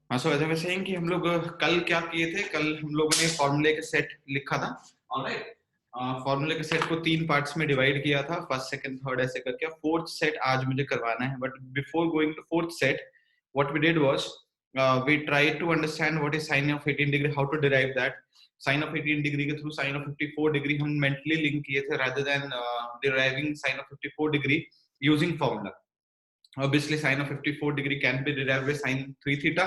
हाँ, so as I was saying कि हम लोग कल क्या किए थे, कल हम लोगों ने फॉर्मूले के सेट लिखा था। ऑलराइट, फॉर्मूले के सेट को 3 पार्ट्स में डिवाइड किया था, फर्स्ट सेकंड थर्ड ऐसे करके। फोर्थ सेट आज मुझे करवाना है, but before going to fourth set what we did was we try to understand what is sine of 18 degree, how to derive that. Sine of 18 degree के through sine of 54 degree हम mentally link किए थे rather than deriving sine of 54 degree using formula. Obviously, sin of 54 degree can be derived by sin 3 theta,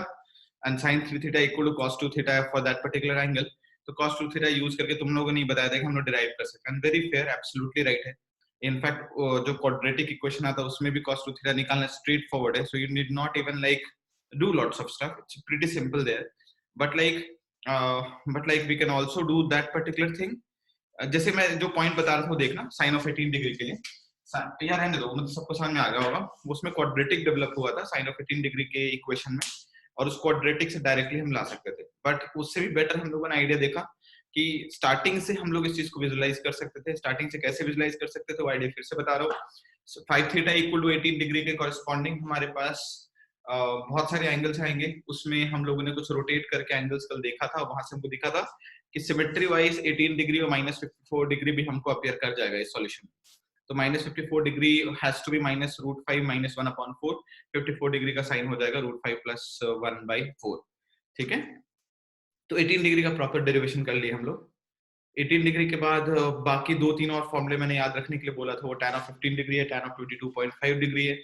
and sin 3 theta equal to cos 2 theta for that particular angle. तो cos 2 theta use करके तुम लोगों ने बताया था कि हम लोग डिराइव कर सकते हैं। वेरी फेयर, एब्सोल्युटली राइट है। इनफैक्ट जो क्वाड्रेटिक इक्वेशन आता है उसमें भी cos 2 theta निकालना स्ट्रेट फॉरवर्ड है, so you need not even like do lots of stuff. It's pretty simple there, but like we can also do that particular thing. जैसे मैं जो पॉइंट बता रहा था वो देखना, साइन ऑफ 18 डिग्री के लिए यार रहने दो, मतलब सबको समझ में आ गया होगा। उसमें क्वाड्रेटिक डेवलप हुआ था साइन ऑफ 18 डिग्री के इक्वेशन में, और उस क्वाड्रेटिक से डायरेक्टली हम ला सकते थे। बट उससे भी बेटर हम लोगों ने आइडिया देखा कि स्टार्टिंग से हम लोग इस चीज को विजुअलाइज कर सकते थे। स्टार्टिंग से कैसे विजुअलाइज कर सकते थे वो आइडिया फिर से बता रहा हूँ। 5 थीटा इक्वल टू 18 डिग्री के कॉरेस्पॉन्डिंग हमारे पास बहुत सारे एंगल्स आएंगे। उसमें हम लोगों ने कुछ रोटेट करके एंगल्स कल देखा था, वहां से हमको दिखा था कि सिमेट्री वाइज 18 डिग्री और -54 डिग्री भी हमको अपीयर कर जाएगा इस सॉल्यूशन में। तो -54 degree has to be -√5 -1/4। 54 degree का साइन हो जाएगा √5 + 1/4। ठीक है, तो 18 डिग्री का प्रॉपर डेरिवेशन कर लिए हम लोग। 18 डिग्री के बाद बाकी 2-3 और फॉर्मूले मैंने याद रखने के लिए बोला था। वो tan of 15 डिग्री है, tan of 22.5 डिग्री है,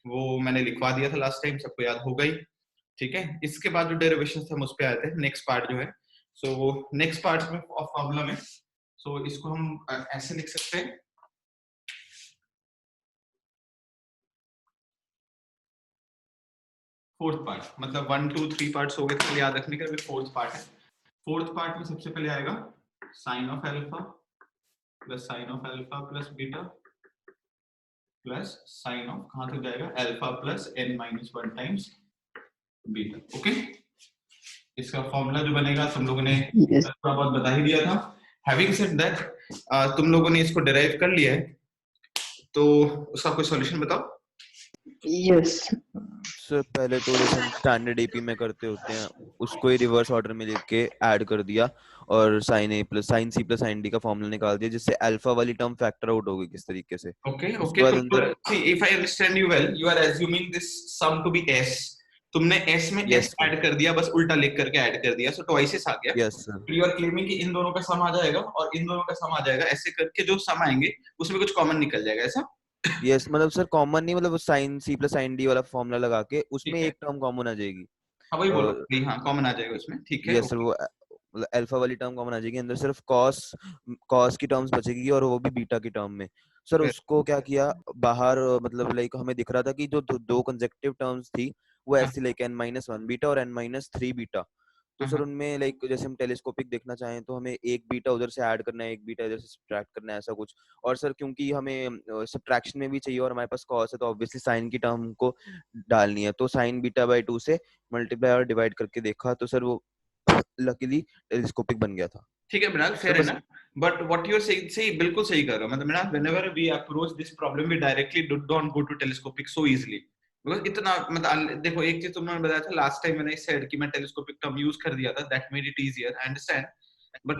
वो मैंने लिखवा दिया था लास्ट टाइम, सबको याद होगा ही। ठीक है, इसके बाद जो डेरिवेशन थे हम उस पे आए थे। नेक्स्ट पार्ट जो है, सो नेक्स्ट पार्ट में फॉर्मूला में, सो इसको हम ऐसे लिख सकते हैं। फोर्थ पार्ट, मतलब 1 2 3 पार्ट्स हो गए थे याद रखने के लिए। फोर्थ पार्ट है। फोर्थ पार्ट में सबसे पहले आएगा sine of alpha plus sine of alpha plus beta plus sine of, कहां तक जाएगा, alpha plus n-1 times beta. Okay, इसका फॉर्मूला जो बनेगा तुम लोगों ने थोड़ा बहुत बता ही दिया था। हैविंग सेड दैट, तुम लोगों ने इसको डिराइव कर लिया है, तो उसका कोई सॉल्यूशन बताओ। यस सर, पहले तो जैसे हम स्टैंडर्ड एपी में करते होते हैं उसको ही रिवर्स ऑर्डर में लिख के ऐड कर दिया और sin a + sin c + sin d का फॉर्मूला निकाल दिया, जिससे अल्फा वाली टर्म फैक्टर आउट हो गई किस तरीके से। ओके उसके ओके, बाद तो अंदर see if I understand you well, you are assuming this sum to be s। तुमने s में यस s सर, ऐड कर दिया, बस उल्टा लिख करके ऐड कर दिया, सो ट्वाइस s आ गया। Yes sir, you are claiming कि इन दोनों का सम आ जाएगा और इन दोनों का सम आ जाएगा, ऐसे करके जो सम आएंगे उसमें कुछ कॉमन निकल जाएगा, ऐसा? यस मतलब सर कॉमन नहीं, मतलब sin c + sin d वाला फॉर्मूला लगा के उसमें ठीक है, एक टर्म कॉमन आ जाएगी। हाँ वही बोलो, और नहीं हाँ कॉमन आ जाएगा उसमें, ठीक है। यस सर, वो मतलब अल्फा वाली टर्म कॉमन आ जाएगी, अंदर सिर्फ cos की टर्म्स बचेगी और वो भी बीटा की टर्म में। सर ओके, उसको क्या किया बाहर, मतलब लाइक हमें दिख रहा था कि जो दो कंसेक्यूटिव टर्म्स थी वो हाँ ऐसी लाइक n-1 बीटा और n-3 बीटा। तो हाँ सर हाँ, उनमें लाइक जैसे हम टेलीस्कोपिक देखना चाहें तो हमें एक बीटा उधर से ऐड करना है, एक बीटा इधर से सब्ट्रैक्ट करना है, ऐसा कुछ। और सर क्योंकि हमें सब्ट्रैक्शन में भी चाहिए और हमारे पास cos है तो ऑब्वियसली साइन की टर्म को डालनी है, तो sin β/2 से मल्टीप्लाई और डिवाइड करके देखा तो सर वो लकीली टेलीस्कोपिक बन गया था। ठीक है मृणाल, सर फेयर बस enough. But what you are saying, सही, बिल्कुल सही कर रहे हो। मतलब Mrinal, whenever we approach this problem we directly don't go to telescopic so easily, because इतना, मतलब देखो एक चीज तुमने बताया था लास्ट टाइम, मैंने सेड कि मैं टेलीस्कोपिक टर्म यूज कर दिया था, that made it easier, I understand. But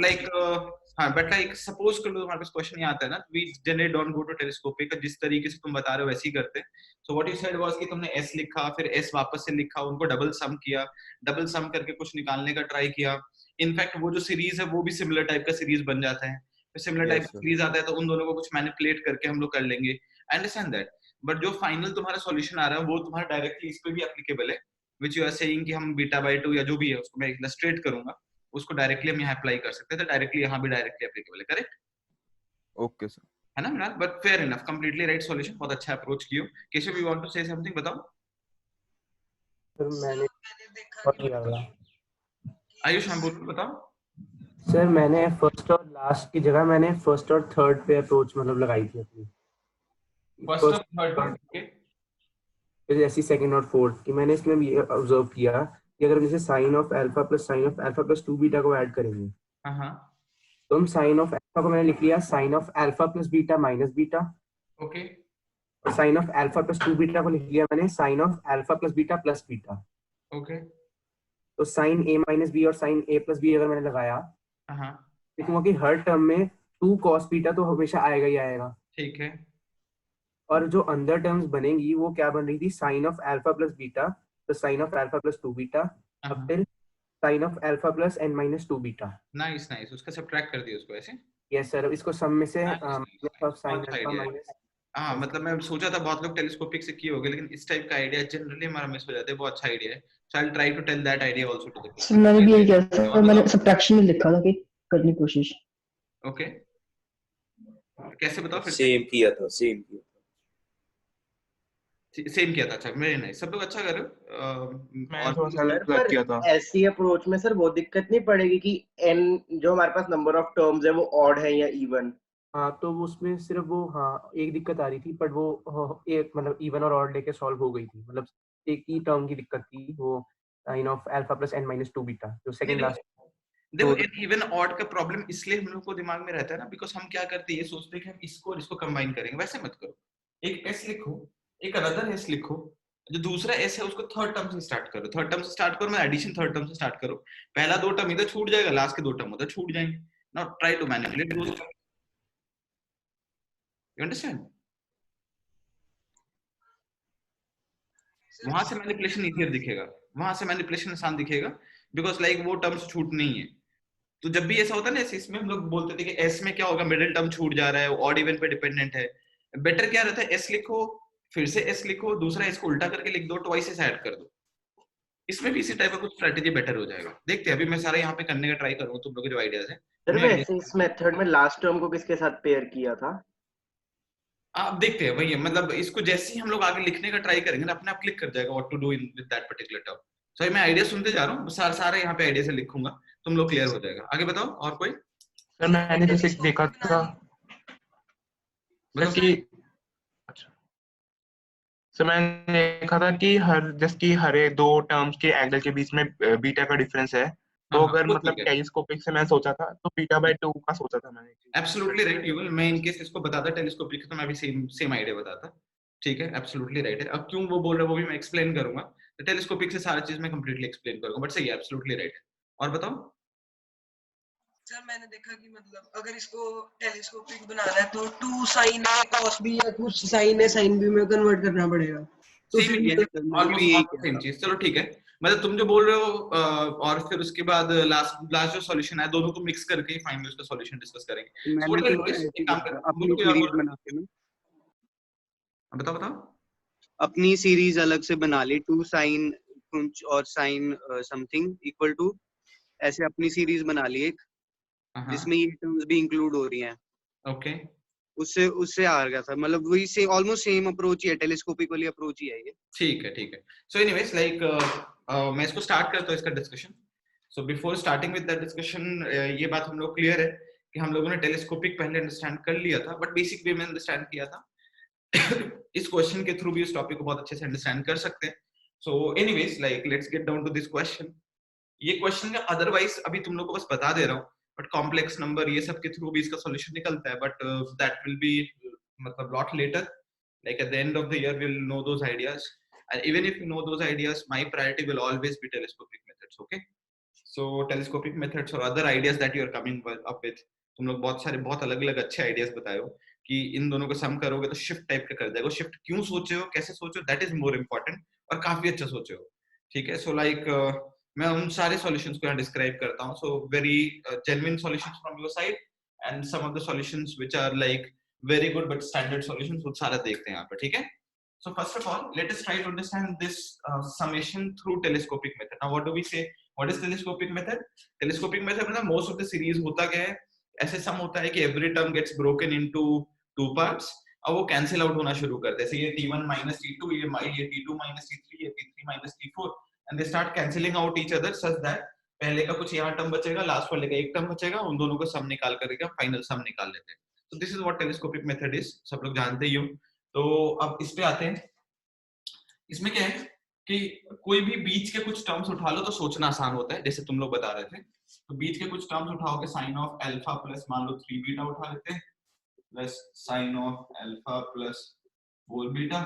हाँ, बट लाइक सपोज कर लो तुम्हारे पास क्वेश्चन ये आता है ना, we generally don't go to telescopic, जिस तरीके से तुम बता रहे हो वैसे ही करते हैं। So what you said was कि तुमने s लिखा, फिर s वापस से लिखा, उनको डबल सम किया, डबल सम करके कुछ निकालने का ट्राई किया। इनफैक्ट वो जो सीरीज है वो भी सिमिलर टाइप का सीरीज बन जाता है, फिर सिमिलर टाइप यस का सर, सीरीज आता है तो उन दोनों को कुछ मैनिपुलेट करके हम लोग कर लेंगे, आई अंडरस्टैंड दैट। बट जो फाइनल तुम्हारा सॉल्यूशन आ रहा है वो तुम्हारा डायरेक्टली इस पे भी एप्लीकेबल है, विच यू आर सेइंग कि हम β/2 या जो भी है उसको मैं इलस्ट्रेट करूंगा, उसको डायरेक्टली हम यहाँ अप्लाई कर सकते हैं, तो डायरेक्टली यहाँ भी डायरेक्टली एप्लीकेबल है, करेक्ट ओके सर। है ना Mrinal? But fair enough, completely right solution, बहुत अच्छा अप्रोच कियो। Keshav, you want to say something, बताओ। सर मैंने और क्या करा आयुष, हाँ बोलो, बताओ। सर, मैंने फर्स्ट और लास्ट की जगह मैंने फर्स्ट और थर्ड पे अप्रोच मतलब लगाई थी अपनी। फर्स्ट और फर्स्ट थर्ड पे, और ओके। फिर ऐसी सेकंड और फोर्थ की मैंने इसमें भी ऑब्जर्व किया कि अगर हम जैसे sine of alpha plus sine of alpha plus 2 beta को ऐड करेंगे हाँ हाँ, तो हम साइन ऑफ अल्फा को मैंने लिख लिया sine of alpha plus beta minus beta, okay और sine of alpha plus 2 beta को लिख लिया मैंने sine of alpha plus beta plus beta. Okay तो साइन a माइनस बी और साइन a प्लस बी अगर मैंने लगाया, हाँ देखूंगा कि हर टर्म में 2 cos बीटा तो हमेशा आएगा ही आएगा। ठीक है। और जो अंदर टर्म्स बनेंगी वो क्या बन रही थी, sine of alpha plus beta plus sine of alpha plus 2 beta अब हाँ till sine of alpha plus n minus 2 beta. Nice nice, उसका सब्ट्रैक्ट कर दिया उसको ऐसे। यस सर, इसको सम में से nice nice minus nice, of sine बहुत अच्छा अल्फा आइडिया है। माइनस। हाँ मतलब मैं सोचा था बहुत लोग टेलीस्कोपिक से किए होंगे, लेकिन इस टाइप का आइडिया जनरली हमारा मिस हो जाता है, बहुत अच्छा आइडिया है। So I will try to tell that idea also to the sir मैंने भी यही किया पीपल। था, और मैंने बताओ। सब्ट्रैक्शन में लिखा था कि करने की कोशिश। ओके कैसे बताओ फिर से। सेम किया था, सेम किया था। सेम किया था, अच्छा वेरी नाइस, सब लोग अच्छा कर रहे हो। मैंने और थोड़ा सा सर अलग पर किया था। ऐसी अप्रोच में सर वो दिक्कत नहीं पड़ेगी कि n जो हमारे पास नंबर ऑफ टर्म्स है वो ऑड है या इवन? हाँ तो वो उसमें सिर्फ वो, हाँ एक दिक्कत आ रही थी, बट वो एक मतलब इवन और ऑड लेके सॉल्व हो गई थी। मतलब एक ही टर्म की दिक्कत थी, वो sine of alpha plus n minus 2 beta जो सेकंड लास्ट। देखो तो इवन ऑड का प्रॉब्लम इसलिए हम लोग को दिमाग में रहता है ना, बिकॉज हम क्या करते हैं, ये सोचते हैं कि हम इसको और इसको कंबाइन करेंगे। वैसे मत करो, एक एस लिखो, एक अनदर एस लिखो, जो दूसरा एस है उसको थर्ड टर्म से स्टार्ट करो, थर्ड टर्म से स्टार्ट करो, मैं एडिशन थर्ड टर्म से स्टार्ट करो। पहला दो टर्म इधर छूट जाएगा, लास्ट के दो टर्म उधर छूट जाएंगे। Now try to manipulate those terms, you understand. वहां से मैनिपुलेशन इजियर दिखेगा, वहां से मैनिपुलेशन आसान दिखेगा, बिकॉज लाइक वो टर्म्स छूट नहीं है। तो जब भी ऐसा होता है ना, इसमें हम लोग बोलते थे कि एस में क्या होगा, मिडिल टर्म छूट जा रहा है, ऑड इवन पे डिपेंडेंट है। बेटर क्या रहता है, एस लिखो, फिर से एस लिखो, दूसरा एस को उल्टा करके लिख दो, ट्वाइस एस ऐड कर दो। इसमें भी इसी टाइप का कुछ स्ट्रेटेजी बेटर हो जाएगा। देखते हैं, अभी मैं सारे यहाँ पे करने का ट्राई करूंगा, तुम लोग के जो आइडियाज है। सर वैसे इस मेथड में लास्ट टर्म को किसके साथ पेयर किया था? आप देखते हैं वही है, मतलब इसको जैसे ही हम लोग आगे लिखने का ट्राई करेंगे ना, अपने आप क्लिक कर जाएगा what to do in with that particular term. So मैं आइडिया सुनते जा रहा हूँ, सारे यहाँ पे आइडिया से लिखूंगा, तुम लोग क्लियर हो जाएगा। आगे बताओ और कोई। सर मैंने जैसे देखा था सर कि सर मैंने देखा था कि हर एक दो टर्म्स के एंगल के बीच में बीटा का डिफरेंस है। तो अगर वो मतलब ठीक है, टेलीस्कोपिक से मैं सोचा था तो बीटा बाय 2 का सोचा था मैंने। एब्सोल्युटली राइट युगल। मैं इन केस इसको बताता टेलीस्कोपिक तो मैं भी सेम आइडिया बताता। ठीक है, एब्सोल्युटली राइट है। अब क्यों वो बोल रहे हैं वो भी मैं एक्सप्लेन करूंगा, तो टेलीस्कोपिक से सारी चीज मैं कंप्लीटली एक्सप्लेन करूंगा, बट सही है, एब्सोल्युटली राइट। और बताओ। सर मैंने देखा कि मतलब अगर इसको टेलीस्कोपिक बनाना है तो 2 sin a cos b या कुछ sin a sin b में कन्वर्ट करना पड़ेगा। तो सेम ही है, फिर ऑलमोस्ट सेम चीज। चलो ठीक है, मतलब तुम जो बोल रहे हो और फिर उसके बाद लास्ट जो सॉल्यूशन है, दोनों को मिक्स करके ही फाइनली उसका सॉल्यूशन डिस्कस करेंगे। So what I'll do is, एक काम कर, अपनी बोलो यार, सीरीज बोलो। बना के ना, बताओ बताओ। अपनी सीरीज अलग से बना ली, 2 sin कुछ और sin समथिंग इक्वल टू, ऐसे अपनी सीरीज बना ली एक, जिसमें ये टर्म्स भी इंक्लूड हो रही हैं। ओके उससे आ गया था, मतलब वही से ऑलमोस्ट सेम अप्रोच ही है, टेलीस्कोपिक वाली अप्रोच ही है ये। ठीक है ठीक है। सो एनीवेज लाइक मैं इसको स्टार्ट करता हूँ इसका discussion. So before starting with the discussion, ये बात हम लोग क्लियर है कि हम लोगों ने टेलीस्कोपिक पहले अंडरस्टैंड कर लिया था, बट बेसिक वे में अंडरस्टैंड किया था। इस क्वेश्चन के थ्रू भी इस टॉपिक को बहुत अच्छे से अंडरस्टैंड कर सकते हैं। So anyways like let's get down to this question. ये क्वेश्चन का अदरवाइज अभी तुम लोग को बस बता दे रहा हूँ, बट कॉम्प्लेक्स नंबर ये सब के थ्रू भी इसका सॉल्यूशन निकलता है, बट दैट विल बी मतलब lot later, like at the end of the year we'll know those ideas, and even if you know those ideas, my priority will always be telescopic methods. Okay, so telescopic methods or other ideas that you are coming up with, तुम लोग बहुत सारे बहुत अलग अलग अच्छे ideas बताए हो कि इन दोनों को सम करोगे तो शिफ्ट टाइप का कर जाएगा। शिफ्ट क्यों सोचे हो, कैसे सोचे हो, दैट इज मोर इम्पोर्टेंट, और काफी अच्छा सोचे हो। ठीक है, सो लाइक मैं उन सारे सॉल्यूशंस को यहाँ डिस्क्राइब करता हूँ। So very genuine solutions from your side and some of the solutions which are like very good but standard solutions, वो सारा देखते हैं यहाँ पे। ठीक है, so first of all let us try to understand this summation through telescopic method. Now what do we say, what is telescopic method? Telescopic method मतलब most of the series होता क्या है, ऐसे सम होता है कि every term gets broken into two parts, अब वो कैंसिल आउट होना शुरू करते हैं। ये t1 minus t2, ये t2 minus t3, ये t3 minus t4, and they start cancelling out each other such that पहले का कुछ यहाँ टर्म बचेगा, लास्ट वाले का एक टर्म बचेगा, उन दोनों को सम निकाल करके फाइनल सम निकाल लेते हैं। So this is what telescopic method is, सब लोग जानते ही हो। तो अब इस पे आते हैं। इसमें क्या है कि कोई भी बीच के कुछ टर्म्स उठा लो तो सोचना आसान होता है, जैसे तुम लोग बता रहे थे। तो बीच के कुछ टर्म्स उठाओगे, साइन ऑफ अल्फा प्लस मान लो 3 बीटा उठा लेते हैं, plus sine of alpha plus 4 beta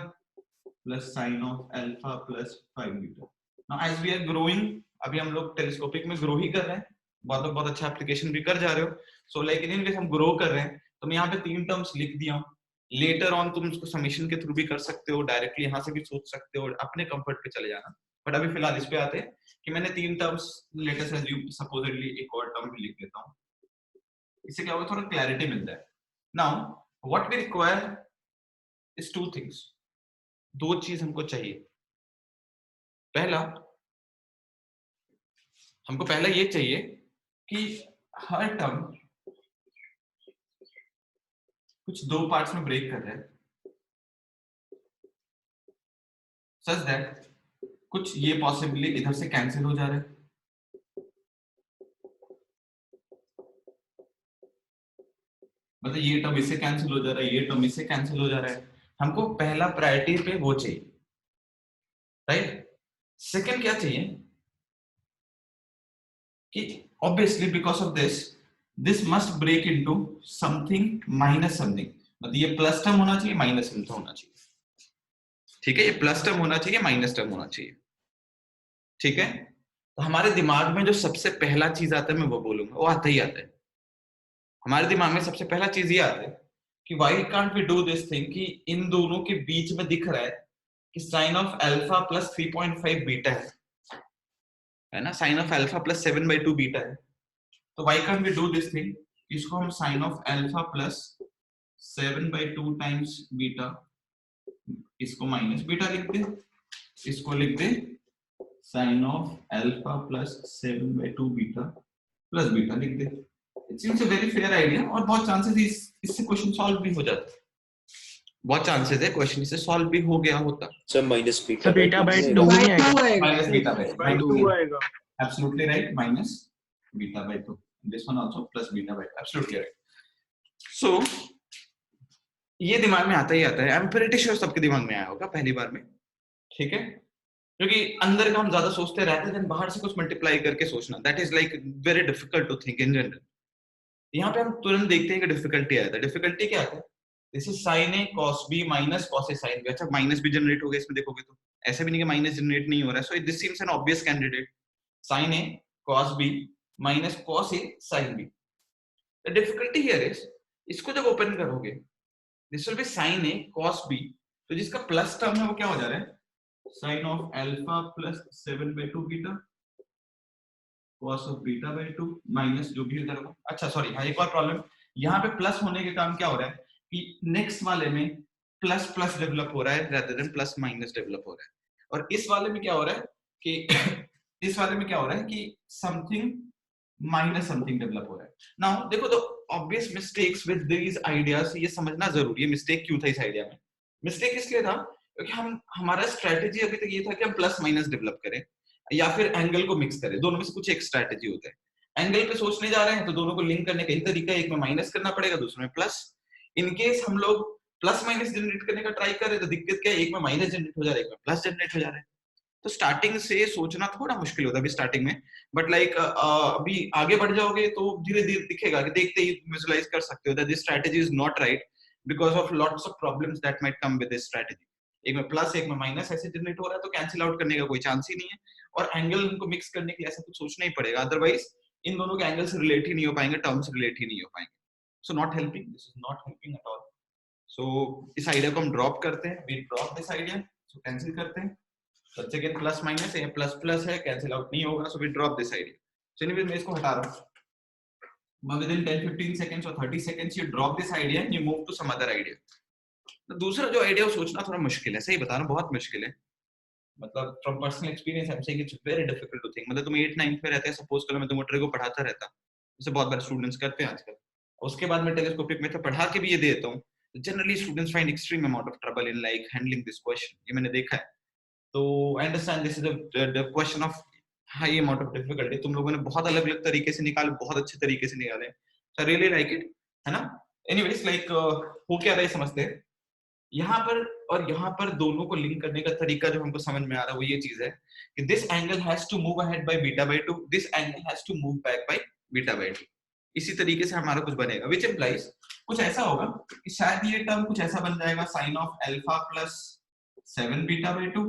plus sine of alpha plus 5 beta. As we are growing, अभी हम लोग टेलीस्कोपिक में ग्रो ही कर रहे हैं, बहुत अच्छा एप्लीकेशन भी कर जा रहे हो। सो लाइक इन केस हम ग्रो कर रहे हैं तो मैं यहाँ पे 3 टर्म्स लिख दिया हूँ। लेटर ऑन तुम उसको समीशन के थ्रू भी कर सकते हो, डायरेक्टली यहाँ से भी सोच सकते हो, अपने कंफर्ट पे चले जाना। बट अभी फिलहाल इस पे आते हैं कि मैंने 3 टर्म्स लेटेस्ट एज्यूम सपोजिटली एक और टर्म भी लिख देता हूँ, इससे क्या होगा थोड़ा क्लैरिटी मिलता है। Now what we require is 2 things, 2 चीज हमको चाहिए। पहला, हमको पहला ये चाहिए कि हर टर्म कुछ 2 पार्ट्स में ब्रेक कर रहे हैं, सच दैट कुछ ये पॉसिबली इधर से कैंसिल हो जा रहा है, मतलब ये टर्म इससे कैंसिल हो जा रहा है, ये टर्म इससे कैंसिल हो जा रहा है। हमको पहला प्रायोरिटी पे वो चाहिए, राइट। सेकंड क्या चाहिए कि obviously because of this must break into something minus something, मतलब ये प्लस टर्म होना चाहिए, माइनस टर्म होना चाहिए, ठीक है। ये प्लस टर्म होना चाहिए, माइनस टर्म होना चाहिए, ठीक है। तो हमारे दिमाग में जो सबसे पहला चीज आता है मैं वो बोलूंगा, वो आता ही आता है। हमारे दिमाग में सबसे पहला चीज ये आता है कि why can't we do this thing, कि इन दोनों के बीच में दिख रहा है कि sine of alpha plus 3.5 beta है ना, sine of alpha plus 7/2 beta है। तो why can't we do this thing, इसको हम sine of alpha plus 7/2 times beta, इसको माइनस बीटा लिख दे, इसको लिख दे sine of alpha plus 7/2 beta plus beta लिख दे। It seems a very fair idea, और बहुत चांसेस इससे क्वेश्चन सॉल्व भी हो जाता है, बहुत चांसेस है क्वेश्चन इससे सॉल्व भी हो गया होता। Sir minus beta sir beta by 2 ही आएगा, माइनस बीटा बाय 2 आएगा। Absolutely right, minus beta by 2, this one also plus beta by 2, absolutely right. So ये दिमाग में आता ही आता है, आई एम प्रीटी श्योर सबके दिमाग में आया होगा पहली बार में, ठीक है। क्योंकि अंदर का हम ज्यादा सोचते रहते हैं, बाहर से कुछ मल्टीप्लाई करके सोचना, that is like very difficult to think in general. यहाँ पे हम तुरंत देखते हैं कि डिफिकल्टी आया था। डिफिकल्टी क्या है, this is sin a cos b minus cos a sin b। अच्छा माइनस भी जनरेट हो गया इसमें, देखोगे तो ऐसा भी नहीं कि माइनस जनरेट नहीं हो रहा है। So this seems N obvious candidate, sin a cos b minus cos a sin b। The difficulty here is, इसको जब ओपन करोगे this will be sin a cos b, तो जिसका प्लस टर्म है वो क्या हो जा रहा है, sin of alpha plus 7/2 beta cos of beta by 2 minus जो भी इधर होगा। अच्छा सॉरी, हाँ एक और प्रॉब्लम, यहाँ पे प्लस होने के कारण क्या हो रहा है कि नेक्स्ट वाले में प्लस प्लस डेवलप हो रहा है rather than plus minus develop हो रहा है, और इस वाले में क्या हो रहा है कि इस वाले में क्या हो रहा है कि समथिंग माइनस समथिंग डेवलप हो रहा है। नाउ देखो तो obvious mistakes with these ideas, ये समझना जरूरी है मिस्टेक क्यों था इस आइडिया में। मिस्टेक इसलिए था क्योंकि हमारा स्ट्रेटेजी अभी तक ये था कि हम प्लस माइनस डेवलप करें या फिर एंगल को मिक्स करें, दोनों में से कुछ एक स्ट्रेटेजी होता है। एंगल पे सोचने जा रहे हैं तो दोनों को लिंक करने का ही तरीका है, एक में माइनस करना पड़ेगा दूसरे में प्लस। इन केस हम लोग प्लस माइनस जनरेट करने का ट्राई कर रहे हैं तो दिक्कत क्या है, एक में माइनस जनरेट हो जा रहा है, एक में प्लस जनरेट हो जा रहा है। तो स्टार्टिंग से सोचना थोड़ा मुश्किल होता है अभी स्टार्टिंग में, बट लाइक अभी आगे बढ़ जाओगे तो धीरे धीरे दिखेगा कि देखते ही विजुअलाइज कर सकते हो that this strategy is not right because of lots of problems that might come with this strategy. एक में प्लस एक में माइनस ऐसे जनरेट हो रहा है तो कैंसिल आउट करने का कोई चांस ही नहीं है, और एंगल इनको मिक्स करने के लिए ऐसा कुछ सोचना ही पड़ेगा, अदरवाइज इन दोनों के एंगल्स रिलेट ही नहीं हो पाएंगे, टर्म्स रिलेट ही नहीं हो पाएंगे। So not helping, this is not helping at all. So इस आइडिया को हम ड्रॉप करते हैं, we drop this idea, so cancel करते हैं। तो सेकंड प्लस माइनस है, प्लस प्लस है, कैंसिल आउट नहीं होगा, so we drop this idea. So anyway मैं इसको हटा रहा हूं, विदिन 10-15 सेकंड्स और 30 seconds you drop this idea and you move to some other idea. तो दूसरा जो आइडिया सोचना थोड़ा मुश्किल है, सही बता रहा हूं, बहुत मुश्किल है। मतलब from personal experience I am saying it's very difficult to think. मतलब तुम 8-9 में रहते हैं, सपोज करो मैं तुम को पढ़ाता रहता, जैसे बहुत बार स्टूडेंट्स करते हैं आजकल, उसके बाद मैं टेलीस्कोपिक मेथड पढ़ा के भी ये देता हूं, generally students find extreme amount of trouble in like handling this question, ये मैंने देखा है। तो I understand this is the question of high amount of difficulty. तुम लोगों ने बहुत अलग अलग तरीके से निकाले, बहुत अच्छे तरीके से निकाले, सो रियली लाइक इट, है ना। एनीवेज लाइक हो क्या रहा है समझते हैं, यहाँ पर और यहाँ पर दोनों को लिंक करने का तरीका जो हमको समझ में आ रहा है वो ये चीज है कि this angle has to move ahead by beta by 2, this angle has to move back by beta by 2। इसी तरीके से हमारा कुछ बनेगा, व्हिच इंप्लाइज कुछ ऐसा होगा कि शायद ये टर्म कुछ ऐसा बन जाएगा sin of alpha plus 7 beta by 2,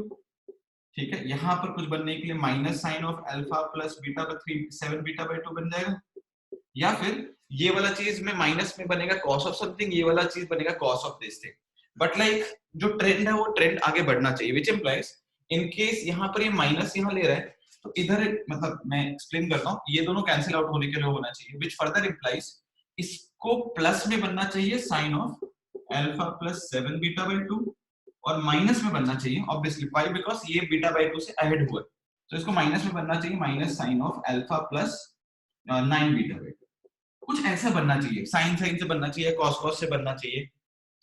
ठीक है, यहाँ पर कुछ बनने के लिए minus sine of alpha plus beta by 3 7 beta by 2 बन जाएगा, या फिर ये वाला चीज में माइनस में बनेगा cos ऑफ समथिंग, ये वाला चीज बनेगा cos of this thing. But like जो ट्रेंड है वो ट्रेंड आगे बढ़ना चाहिए, विच इंप्लाइज इन केस यहाँ पर ये माइनस यहाँ ले रहा है तो इधर मतलब मैं एक्सप्लेन करता हूँ, ये दोनों कैंसिल आउट होने के लिए होना चाहिए, विच फर्दर इंप्लाइज इसको प्लस में बनना चाहिए sine of alpha plus 7 beta by 2 और माइनस में बनना चाहिए ऑब्वियसली, व्हाई बिकॉज ये बीटा बाय 2 से अहेड हुआ है, तो इसको माइनस में बनना चाहिए minus sine of alpha plus 9 beta by 2, कुछ ऐसा बनना चाहिए, साइन साइन से बनना चाहिए, कॉस कॉस से बनना चाहिए।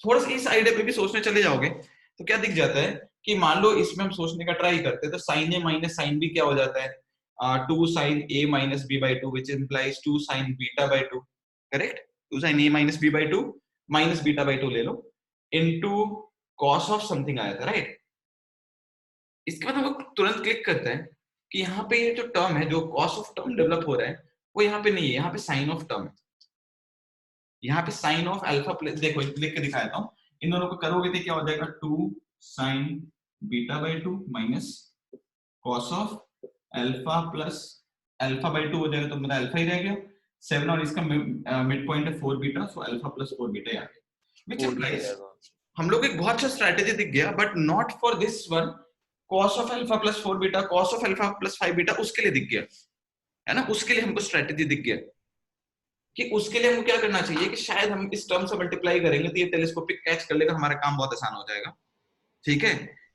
थोड़ा सा इस आइडिया पे भी सोचने चले जाओगे तो क्या दिख जाता है कि मान लो इसमें हम सोचने का ट्राई करते हैं तो sine A minus sine B क्या हो जाता है, 2 sine A minus B by 2 which implies 2 sine beta by 2, correct, 2 sine A minus B by 2 minus beta by 2 ले लो इनटू कॉस ऑफ समथिंग आया था, राइट। इसके बाद हम लोग तुरंत क्लिक करते हैं कि यहाँ पे ये जो टर्म है, जो कॉस ऑफ टर्म डेवलप हो रहा है वो यहाँ पे नहीं है, यहाँ पे साइन ऑफ टर्म है, यहाँ पे साइन ऑफ अल्फा प्लस, देखो लिख के दिखा देता हूँ, इन दोनों को करोगे तो क्या हो जाएगा 2 sine beta by 2 minus cos of alpha plus alpha by 2 हो जाएगा, तो मेरा अल्फा ही रह गया 7 और इसका मिड पॉइंट है 4 beta, so alpha plus 4 beta आ गया, व्हिच इंप्लाइज हम लोग एक बहुत अच्छा स्ट्रेटजी दिख गया, but not for this one, cos of alpha plus 4 beta, cos of alpha plus 5 beta उसके लिए दिख गया है ना, उसके लिए हमको स्ट्रेटजी दिख गया कि उसके लिए हमको क्या करना चाहिए कि शायद हम इस टर्म से मल्टीप्लाई करेंगे तो ये टेलीस्कोपिक कैच कर लेगा, हमारा काम बहुत आसान हो जाएगा, ठीक है।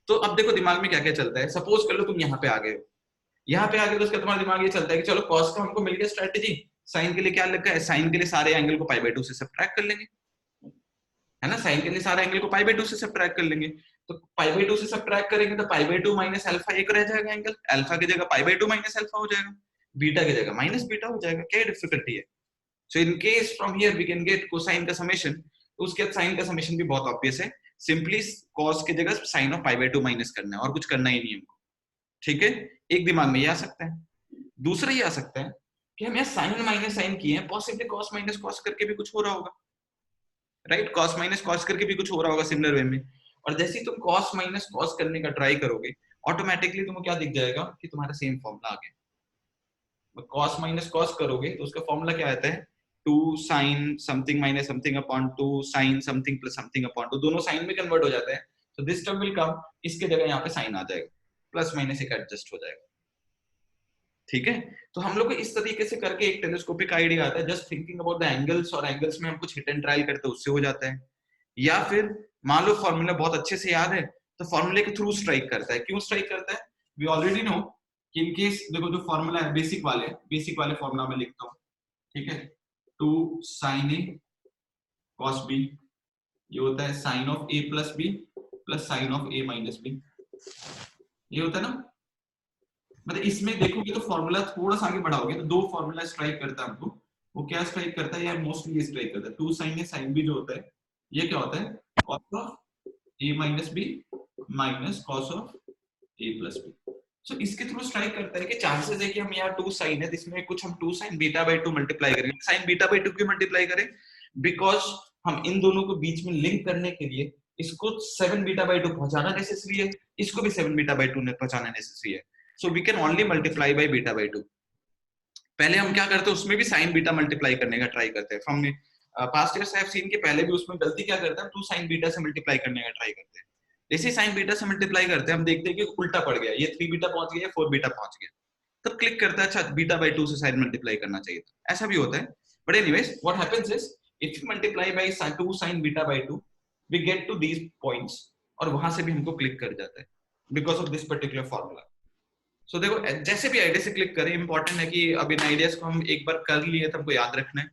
तो अब देखो दिमाग में क्या क्या चलता है, सपोज कर लो तुम यहाँ पे आ गए हो, यहाँ पे आ गए तो उसका तुम्हारा दिमाग ये चलता है कि चलो cos का हमको मिल गया स्ट्रेटजी, साइन के लिए क्या लिखा है, साइन के लिए सारे एंगल को पाई बाय 2 से सब्ट्रैक्ट कर लेंगे, है ना, साइन के लिए सारे एंगल को पाई बाय 2 से सब्ट्रैक्ट कर लेंगे, तो पाई बाय 2 से सब्ट्रैक्ट करेंगे तो पाई बाय 2 माइनस अल्फा एक रह जाएगा एंगल, अल्फा की जगह पाई बाय 2 माइनस अल्फा हो जाएगा, बीटा की जगह माइनस बीटा हो जाएगा, क्या डिफिकल्टी है। So in case from here we can get cosine का समेशन, तो उसके बाद साइन का समेशन भी बहुत ऑब्वियस है, सिंपली cos की जगह sine of pi by 2 minus करना है और कुछ करना ही नहीं हमको, ठीक है। एक दिमाग में ये आ सकता है, दूसरा ये आ सकता है कि हम यहाँ साइन माइनस साइन किए हैं, पॉसिबली cos माइनस cos करके भी कुछ हो रहा होगा, राइट, cos माइनस cos करके भी कुछ हो रहा होगा सिमिलर वे में, और जैसे ही तुम cos माइनस cos करने का ट्राई करोगे ऑटोमेटिकली तुमको क्या दिख जाएगा कि तुम्हारा सेम फॉर्मूला आ गया, cos माइनस cos करोगे तो उसका फॉर्मूला क्या आता है 2 sin something minus something upon 2 sin something plus something upon 2, दोनों साइन में कन्वर्ट हो जाते हैं, तो दिस टर्म विल कम, इसके जगह यहाँ पे साइन आ जाएगा, प्लस माइनस एक एडजस्ट हो जाएगा, ठीक है। तो हम लोग को इस तरीके से करके एक टेलीस्कोपिक आइडिया आता है, just thinking about the angles, और एंगल्स में हम कुछ हिट एंड ट्रायल करते हैं उससे हो जाता है, या फिर मान लो फॉर्मूला बहुत अच्छे से याद है तो फॉर्मूले के थ्रू स्ट्राइक करता है, क्यों स्ट्राइक करता है, वी ऑलरेडी नो कि इन केस देखो जो फॉर्मूला है बेसिक वाले फॉर्मूला में लिखता हूँ, ठीक है, 2 sin a cos b, ये होता है sin of a plus b plus sin of a minus b, ये होता है ना, मतलब इसमें देखोगे तो फॉर्मूला थोड़ा सा आगे बढ़ाओगे तो दो फॉर्मूला स्ट्राइक करता है हमको, वो क्या स्ट्राइक करता है या मोस्टली ये स्ट्राइक करता है 2 sin a sin b जो होता है ये क्या होता है cos of a minus b minus cos of a plus b, सो इसके थ्रू स्ट्राइक करता है कि चांसेस है कि हम यहाँ 2 sin है, इसमें कुछ हम 2 sin बीटा बाय 2 मल्टीप्लाई करेंगे, sin बीटा बाय 2 क्यों मल्टीप्लाई करें, बिकॉज हम इन दोनों को बीच में लिंक करने के लिए इसको 7 बीटा बाय 2 पहुंचाना नेसेसरी है, इसको भी 7 बीटा बाय 2 ने पहुंचाना नेसेसरी है, so we can only multiply by beta by 2। पहले हम क्या करते हैं उसमें भी sin बीटा मल्टीप्लाई करने का ट्राई करते हैं, from past years I have seen के पहले भी उसमें गलती क्या करते हैं 2 sin बीटा से मल्टीप्लाई करने का ट्राई करते हैं, जैसे साइन बीटा से मल्टीप्लाई करते हैं हम देखते हैं कि उल्टा पड़ गया, ये 3 बीटा पहुंच गया 4 बीटा पहुंच गया, तब क्लिक करता है अच्छा बीटा बाय 2 से साइन मल्टीप्लाई करना चाहिए था, ऐसा भी होता है, but anyways what happens is if you multiply by 2 sin beta by 2 we get two these points, और वहां से भी हमको क्लिक कर जाता है because of this particular formula. So देखो जैसे भी आइडिया से क्लिक करें, इंपॉर्टेंट है कि अब इन आइडियाज को हम एक बार कर लिए तो हमको याद रखना है,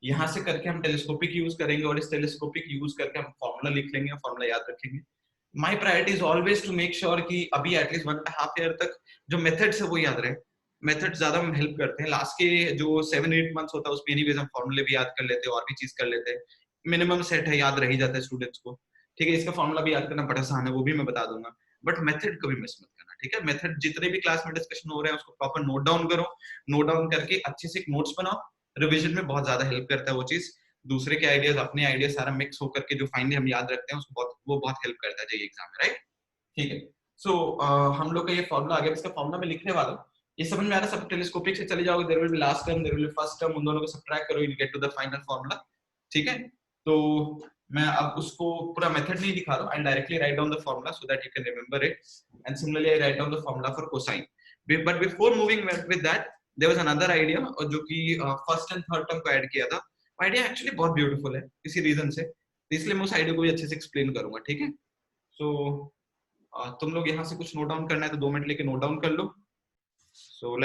यहाँ से करके हम टेलीस्कोपिक यूज करेंगे और इस टेलीस्कोपिक यूज करके हम फॉर्मूला लिख लेंगे, फॉर्मूला याद रखेंगे। My priority is always to make sure कि अभी एटलीस्ट 1.5 ईयर तक जो मेथड्स है वो याद रहे, मेथड्स ज्यादा हेल्प करते हैं, लास्ट के जो 7-8 मंथ्स होता है उसमें एनीवेज हम फॉर्मूले भी याद कर लेते हैं और भी चीज कर लेते हैं, मिनिमम सेट है याद रह ही जाता है स्टूडेंट्स को, ठीक है। इसका फॉर्मूला भी याद करना बड़ा आसान है, वो भी मैं बता दूंगा, बट मेथड कभी मिस मत करना, ठीक है। मेथड जितने भी क्लास में डिस्कशन हो रहे हैं उसको प्रॉपर नोट डाउन करो, नोट डाउन करके अच्छे से एक नोट्स बनाओ, रिविजन में बहुत ज्यादा हेल्प करता है वो चीज, दूसरे के आइडियाज अपने आइडियाज सारा मिक्स होकर के जो फाइनली हम याद रखते हैं उसको वो बहुत हेल्प करता है एग्जाम में, राइट, ठीक है। सो हम लोग का ये फॉर्मूला आ गया, इसका फॉर्मूला मैं लिखने वाला हूँ। ये समझ में आ रहा है सब? टेलीस्कोपिक से चले जाओगे, there will be last term, there will be first term, उन दोनों को सब्ट्रैक्ट करो, you get to the final formula. ठीक है, तो मैं अब उसको पूरा मेथड नहीं दिखा रहा हूं, I directly write down the formula so that you can remember it, and similarly I write down the formula for cosine. But before moving with that there was another idea, जो कि first and third term को add किया था। Idea actually बहुत beautiful है किसी reason से, इसलिए मैं उस आइडिया को भी अच्छे से एक्सप्लेन करूंगा। ठीक है, सो तुम लोग यहाँ से कुछ नोट डाउन करना है तो 2 मिनट लेके नोट डाउन कर लो। सो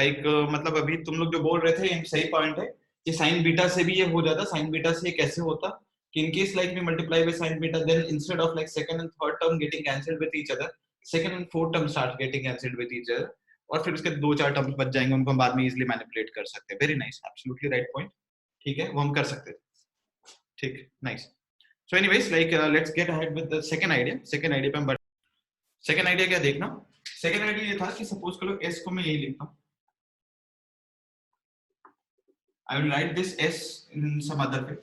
मतलब अभी तुम लोग जो बोल रहे थे ये सही पॉइंट है कि साइन बीटा से भी ये हो जाता। साइन बीटा से ये कैसे होता कि in case like we multiply by sin beta, then instead of like second and third term getting cancelled with each other, second and fourth term start getting cancelled with each other, और फिर उसके 2-4 terms बच जाएंगे, उनको हम बाद में easily manipulate कर सकते हैं। Very nice, absolutely right point. ठीक है, वो हम कर सकते हैं। ठीक, nice. So anyways let's get ahead with the second idea. Second idea पे हम सेकंड आइडिया क्या देखना? सेकंड आइडिया ये था कि सपोज करो s को मैं यही लिखता हूँ, I will write this s in some other way.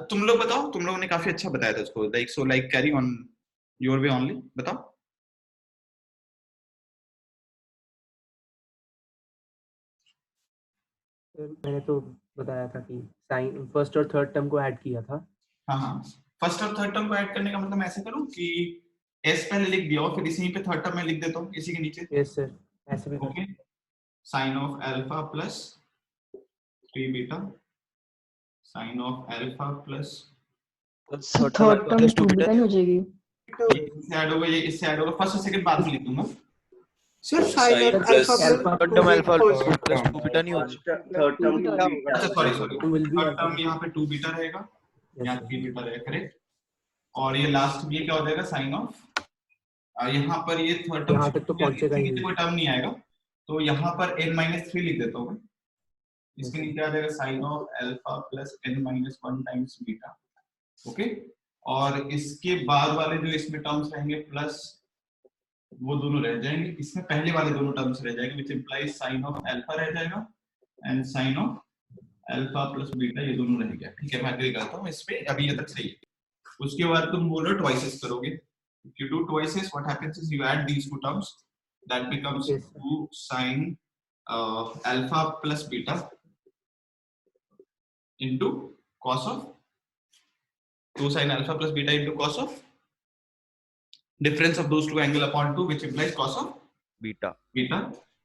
तुम लोग बताओ, तुम लोगों ने काफी अच्छा बताया था उसको, like carry on your way only। बताओ। मैंने तो बताया था कि साइन फर्स्ट और थर्ड टर्म को ऐड किया था। हाँ, फर्स्ट और थर्ड टर्म को ऐड करने का मतलब मैं ऐसे करूँ कि s पहले लिख दिया और फिर इसी पे थर्ड टर्म में लिख देता हूँ इसी के नीचे। यस सर, ऐसे भी okay, sine of alpha plus 3 beta, sine of alpha plus third term 2 beta नहीं हो जाएगी? इससे ऐड होगा, ये इससे ऐड होगा, फर्स्ट और सेकंड बाद में लिख दूंगा। Sir sine plus alpha third term alpha plus 2 beta नहीं होगा? थर्ड टर्म अच्छा sorry, will be third term यहाँ पे 2 बीटा रहेगा, यहाँ 3 बीटा रहेगा, करेक्ट। और ये लास्ट ये क्या हो जाएगा, साइन ऑफ यहाँ पर ये थर्ड टर्म यहाँ तक तो पहुंचेगा ही नहीं। कोई टर्म नहीं आएगा, तो यहाँ पर n-3 लिख देता हूँ मैं। इसके नीचे आ जाएगा sine of alpha plus n-1 times beta. Okay, और इसके बाद वाले जो इसमें टर्म्स रहेंगे प्लस वो दोनों रह जाएंगे, इसमें पहले वाले दोनों टर्म्स रह जाएंगे, which implies sine of alpha रह जाएगा and sine of alpha plus beta, ये दोनों रह गया। ठीक है, मैं एग्री करता हूँ इस पे, अभी ये तक सही है। उसके बाद तुम बोल रहे हो ट्वाइसेस करोगे। If you do twices, what happens is you add these two terms, that becomes 2 sin alpha plus beta into cos of 2 sin alpha plus beta into cos of difference of those two angle upon 2, which implies cos of beta.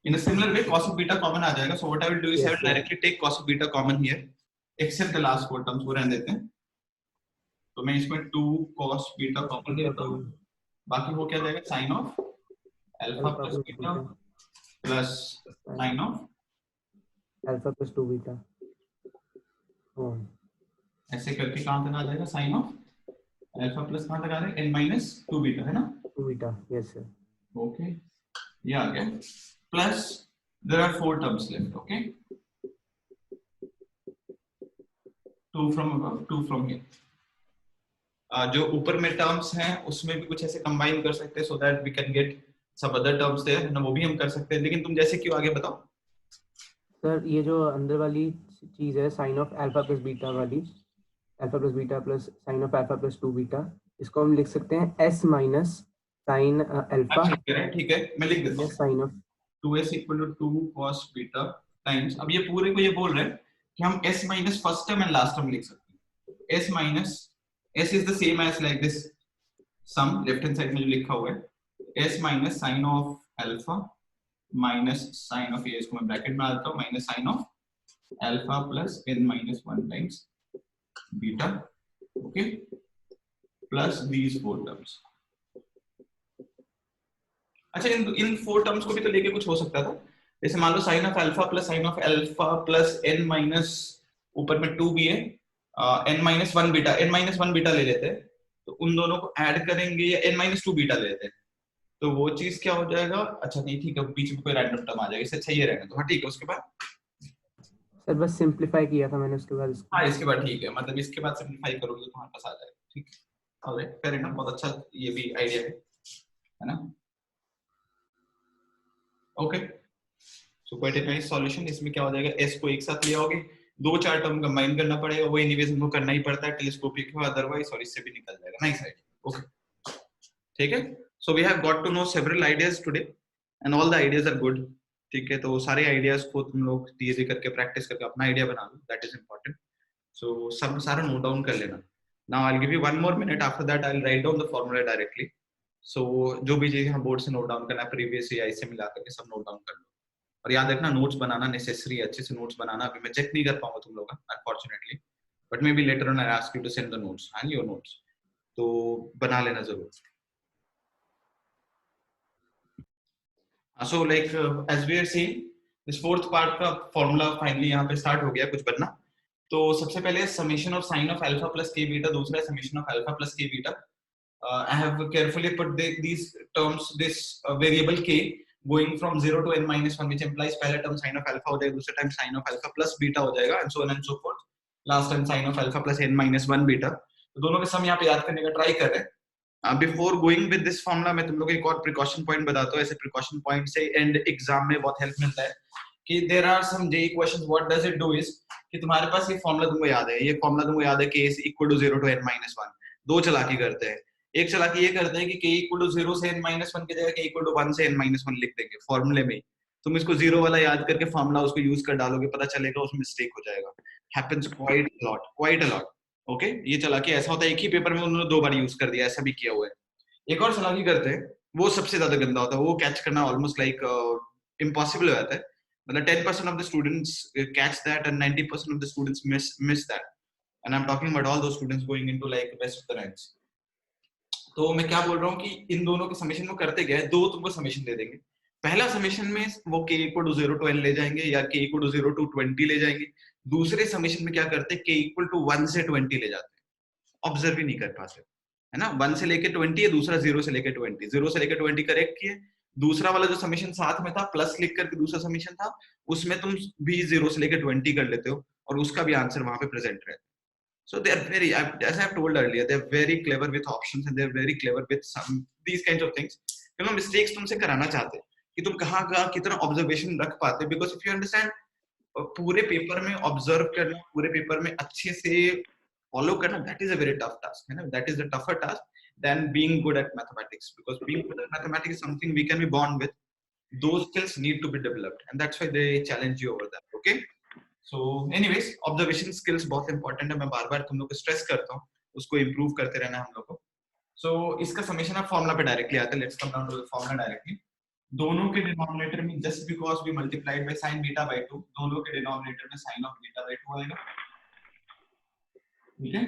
In a similar way, cos of beta common आ जाएगा. So what I will do is I will directly take cos of beta common here, except the last 4 terms वो रहने देते हैं. तो मैं इसमें 2 cos beta common लेता हूँ. बाकी वो क्या जाएगा, sin of alpha plus beta plus sin of alpha plus 2 beta. ऐसे करके कहाँ तक आ जाएगा, sin of alpha plus कहाँ तक आ जाएगा, n minus 2 beta है ना, 2 beta, yes sir. Okay, ये आ गया. Plus there are 4 terms left. Okay, 2 from above, 2 from here. जो ऊपर में टर्म्स हैं उसमें भी कुछ ऐसे कंबाइन कर सकते हैं so that we can get some other terms there, ना वो भी हम कर सकते हैं. लेकिन तुम जैसे क्यों आगे बताओ. सर ये जो अंदर वाली चीज है sine of alpha plus beta वाली, alpha plus beta plus sine of alpha plus 2 beta, इसको हम लिख सकते हैं s माइनस साइन अल्फा. ठीक है, मैं लिख देता हूँ sine of 2s equal to 2 cos beta times. अब ये पूरे को ये बोल रहे हैं कि हम s minus first term and last term लिख सकते हैं. s minus s is the same as like this sum left hand side में जो लिखा हुआ है, s minus sin of alpha minus sin of a, इसको मैं ब्रैकेट में डालता हूँ, minus sin of alpha plus n minus 1 times beta, okay, plus these 4 terms. अच्छा, इन 4 टर्म्स को भी तो लेके कुछ हो सकता था. जैसे मान लो sin of alpha plus n minus ऊपर में 2 भी है, n माइनस 1 बीटा ले लेते हैं, तो उन दोनों को ऐड करेंगे, या n माइनस 2 बीटा ले लेते हैं, तो वो चीज क्या हो जाएगा. अच्छा नहीं, ठीक है, बीच में कोई रैंडम टर्म आ जाएगा, इससे अच्छा ये रहना. तो हाँ ठीक है, उसके बाद सर बस सिंपलीफाई किया था मैंने उसके बाद इसको. हाँ, इसके बाद ठीक है, मतलब इसके बाद सिंपलीफाई करोगे तो तुम्हारे पास आ जाएगा. ठीक है, ऑलराइट, फेयर इनफ, बहुत अच्छा ये भी आइडिया है ना. Okay, so quite a nice solution. इसमें क्या हो जाएगा, s को एक साथ ले आओगे, 2-4 टर्म कंबाइन करना पड़ेगा, वो एनीवेज हमको करना ही पड़ता है टेलीस्कोपिक में, अदरवाइज और इससे भी निकल जाएगा. Nice idea. ओके, ठीक है. So we have got to know several ideas today and all the ideas are good. ठीक है, तो सारे आइडियाज को तुम लोग धीरे करके प्रैक्टिस करके अपना आइडिया बना लो, दैट इज इम्पोर्टेंट. सो सब सारा नोट डाउन कर लेना. Now I will give you 1 more minute, after that I will write down the formula directly. So जो भी चीज यहाँ बोर्ड से नोट डाउन करना है प्रीवियस या इससे मिला करके सब नोट डाउन कर लो. और याद रखना नोट्स बनाना नेसेसरी है, अच्छे से नोट्स बनाना. अभी मैं चेक नहीं कर पाऊंगा तुम लोग का unfortunately, but maybe later on I ask you to send the notes and your notes, तो बना लेना जरूर. So like as we are seeing this fourth part का formula finally यहाँ पे start हो गया कुछ बनना. तो सबसे पहले summation of sin of alpha plus k beta, दूसरा summation of alpha plus k beta. I have carefully put these terms, this variable k going from 0 to n minus 1, which implies पहला term sin of alpha हो जाएगा, दूसरा time sin of alpha plus beta हो जाएगा, and so on and so forth. Last time sin of alpha plus n minus 1 beta. तो दोनों के सम यहाँ पे याद करने का try कर रहे हैं. Before going with this formula मैं तुम लोग एक और प्रिकॉशन पॉइंट बताता हूँ. ऐसे प्रिकॉशन पॉइंट से एंड एग्जाम में बहुत हेल्प मिलता है कि there are some JEE questions. What does it do is कि तुम्हारे पास ये फॉर्मूला तुमको याद है, ये फॉर्मूला तुमको याद है k is equal to 0 to n minus 1. दो चालाकी करते हैं. एक चालाकी ये करते हैं कि k equal to 0 से n minus 1 की जगह k equal to 1 से n minus 1 लिख देंगे फॉर्मूले में. तुम इसको 0 वाला याद करके फॉर्मूला उसको यूज कर डालोगे, पता चलेगा उसमें मिस्टेक हो जाएगा. Happens quite a lot. Okay, ये चालाकी ऐसा होता है एक ही पेपर में उन्होंने 2 बार यूज कर दिया, ऐसा भी किया हुआ है. एक और चालाकी करते हैं, वो सबसे ज्यादा गंदा होता है, वो कैच करना ऑलमोस्ट लाइक इम्पॉसिबल हो जाता है. मतलब 10% of the students catch that and 90% of the students miss that. And I am talking about all those students going into like best of the ranks. तो मैं क्या बोल रहा हूँ कि इन दोनों के समेशन को करते गए, दो तुमको समेशन दे देंगे. पहला समेशन में वो k equal to 0 to n ले जाएंगे या k equal to 0 to 20 ले जाएंगे. दूसरे समेशन में क्या करते हैं, k equal to 1 से 20 ले जाते हैं. ऑब्जर्व ही नहीं कर पाते, है ना. 1 से लेके 20 है, दूसरा 0 से लेके 20, 0 से लेके 20 करेक्ट किए. दूसरा वाला जो समेशन साथ में था प्लस लिख करके दूसरा समेशन था, उसमें तुम भी 0 से लेके 20 कर लेते हो और उसका भी आंसर वहां पे प्रेजेंट रहता है. So they are very, as I have told earlier, they are very clever with options and they are very clever with some these kinds of things. You know, mistakes तुमसे कराना चाहते हैं कि तुम कहाँ कितना ऑब्जर्वेशन रख पाते. बिकॉज इफ यू अंडरस्टैंड, पूरे पेपर में ऑब्जर्व करना, पूरे पेपर में अच्छे से फॉलो करना, that is a very tough task, है ना. That is the tougher task than being good at mathematics, because being good at mathematics is something we can be born with. Those skills need to be developed and that's why they challenge you over that. Okay, so anyways, observation skills बहुत important है. मैं बार-बार तुम लोग को stress करता हूँ, उसको इम्प्रूव करते रहना हम लोग को. So इसका समेशन आप फॉर्मूला पे डायरेक्टली आता है. Let's come down to the formula directly. दोनों के डिनोमिनेटर में just because we multiplied by sin beta by 2, दोनों के डिनोमिनेटर में sin ऑफ बीटा बाय 2 आएगा. ठीक है,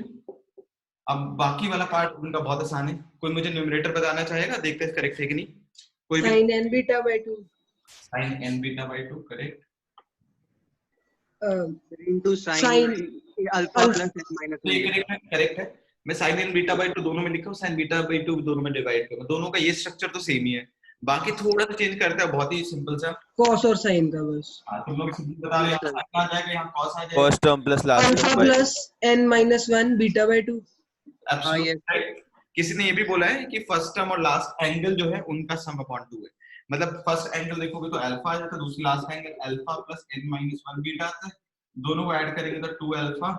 अब बाकी वाला पार्ट उनका बहुत आसान है. कोई मुझे न्यूमरेटर बताना चाहेगा, देखते हैं करेक्ट है कि नहीं. कोई भी sin n beta by 2 sin n beta by 2 correct. into sin sin alpha plus n minus 1. ये करेक्ट है. मैं sin n beta by 2 दोनों में लिखा हूँ, sin beta by 2 दोनों में डिवाइड करूँ. दोनों का ये स्ट्रक्चर तो सेम ही है, बाकी थोड़ा सा चेंज करते हैं. बहुत ही सिंपल सा cos और sin का बस. हाँ, तुम लोग सिंपल बता लो. यहाँ sin आ जाएगा, यहाँ cos आ जाएगा. First term plus last alpha term plus n minus 1 beta by 2. Absolutely right. किसी ने ये भी बोला है कि फर्स्ट टर्म और लास्ट एंगल जो है उनका सम अपॉन 2 है. मतलब फर्स्ट एंगल देखोगे तो अल्फा आ जाता है, दूसरी last angle alpha plus n minus 1 beta आता है. दोनों को ऐड करेंगे तो 2 अल्फा.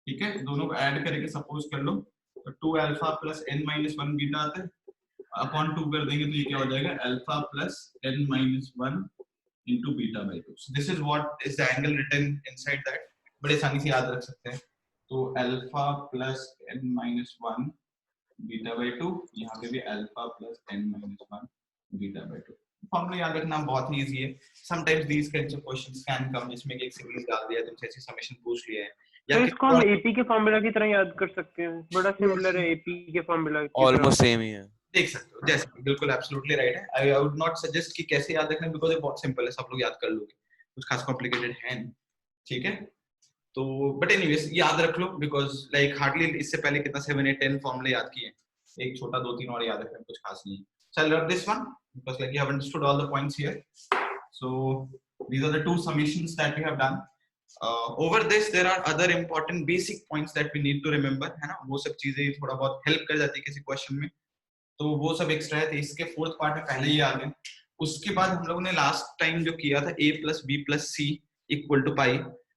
ठीक है, दोनों को ऐड करके सपोज कर लो तो 2 alpha plus n minus 1 beta आता है. अपॉन 2 कर देंगे तो ये क्या हो जाएगा, alpha plus n minus 1 into beta by 2. So this is what is the angle written inside that. बड़े आसानी से याद रख सकते हैं. तो alpha plus n minus 1 beta by 2, यहाँ पे भी alpha plus n minus 1 beta by 2. Formula याद रखना बहुत ही इजी है. Sometimes these kinds of questions can come, जिसमें एक सीरीज डाल दिया, तुमसे ऐसी समेशन पूछ लिया है, तो इसको हम एपी के फॉर्मूला की तरह याद कर सकते हैं. बड़ा सिमिलर है एपी के फॉर्मूला की, ऑलमोस्ट सेम ही है. देख सकते हो. जैसे बिल्कुल एब्सोल्युटली राइट है. आई वुड नॉट सजेस्ट कि कैसे याद रखना, बिकॉज़ ये बहुत सिंपल है, सब लोग याद कर लोगे, कुछ खास कॉम्प्लिकेटेड है नहीं. ठीक है, तो बट एनीवेज याद रख लो, बिकॉज़ लाइक हार्डली इससे पहले कितना 7 8 10 फॉर्मूले याद किए, एक छोटा 2 3 और याद रखना, कुछ खास नहीं. So I'll rub this one because like you have understood all the points here. So these are the two summations that we have done. Over this there are other important basic points that we need to remember, है ना. वो सब चीजें थोड़ा बहुत help कर जाती है किसी क्वेश्चन में, तो वो सब एक्स्ट्रा है. इसके फोर्थ पार्ट में पहले ही आ गए. उसके बाद हम लोगों ने लास्ट टाइम जो किया था a plus b plus c equal to pi,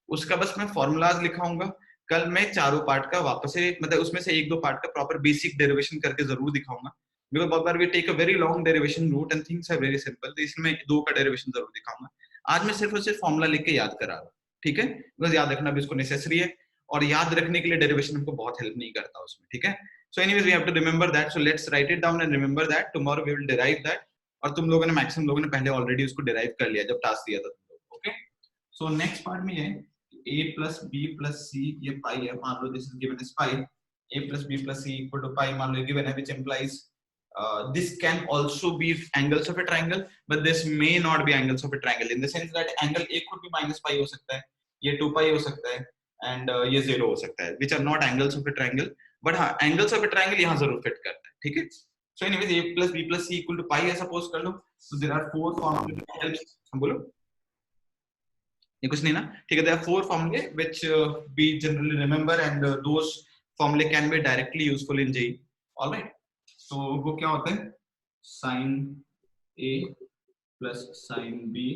उसका बस मैं फॉर्मूलाज लिखाऊंगा. कल मैं चारों पार्ट का वापस से, मतलब उसमें से 1-2 पार्ट का प्रॉपर बेसिक डेरिवेशन करके जरूर दिखाऊंगा. बिकॉज बहुत बार we take a very long derivation route and things are very simple, तो इसमें 2 का डेरिवेशन जरूर दिखाऊंगा। आज मैं सिर्फ और सिर्फ फॉर्मूला लिख के याद करा रहा हूँ, ठीक है, बिकॉज याद रखना भी इसको नेसेसरी है, और याद रखने के लिए डेरिवेशन हमको बहुत हेल्प नहीं करता उसमें, ठीक है। So anyways we have to remember that, so let's write it down and remember that, tomorrow we will derive that. और तुम लोगों ने मैक्सिमम लोगों ने पहले ऑलरेडी उसको डिराइव कर लिया जब टास्क दिया था तुम लोग, ओके। सो नेक्स्ट पार्ट में ये a plus b plus c, ये पाई है, मान लो this is given as pi, a plus b plus c equal to pi, मान लो गिवन है, which implies this can also be angles of a triangle, but this may not be angles of a triangle in the sense that angle a could be minus pi हो सकता है, ये 2 pi हो सकता है, and ये 0 हो सकता है, which are not angles of a triangle, but हाँ angles of a triangle यहाँ जरूर fit करता है, ठीक है। So anyways a plus b plus c equal to pi है, suppose कर लो, so there are 4 formulas, हम बोलो ये कुछ नहीं ना, ठीक है। there are 4 formulae which we generally remember and those formulae can be directly useful in JEE, all right। so वो क्या होता है, sin a plus sin b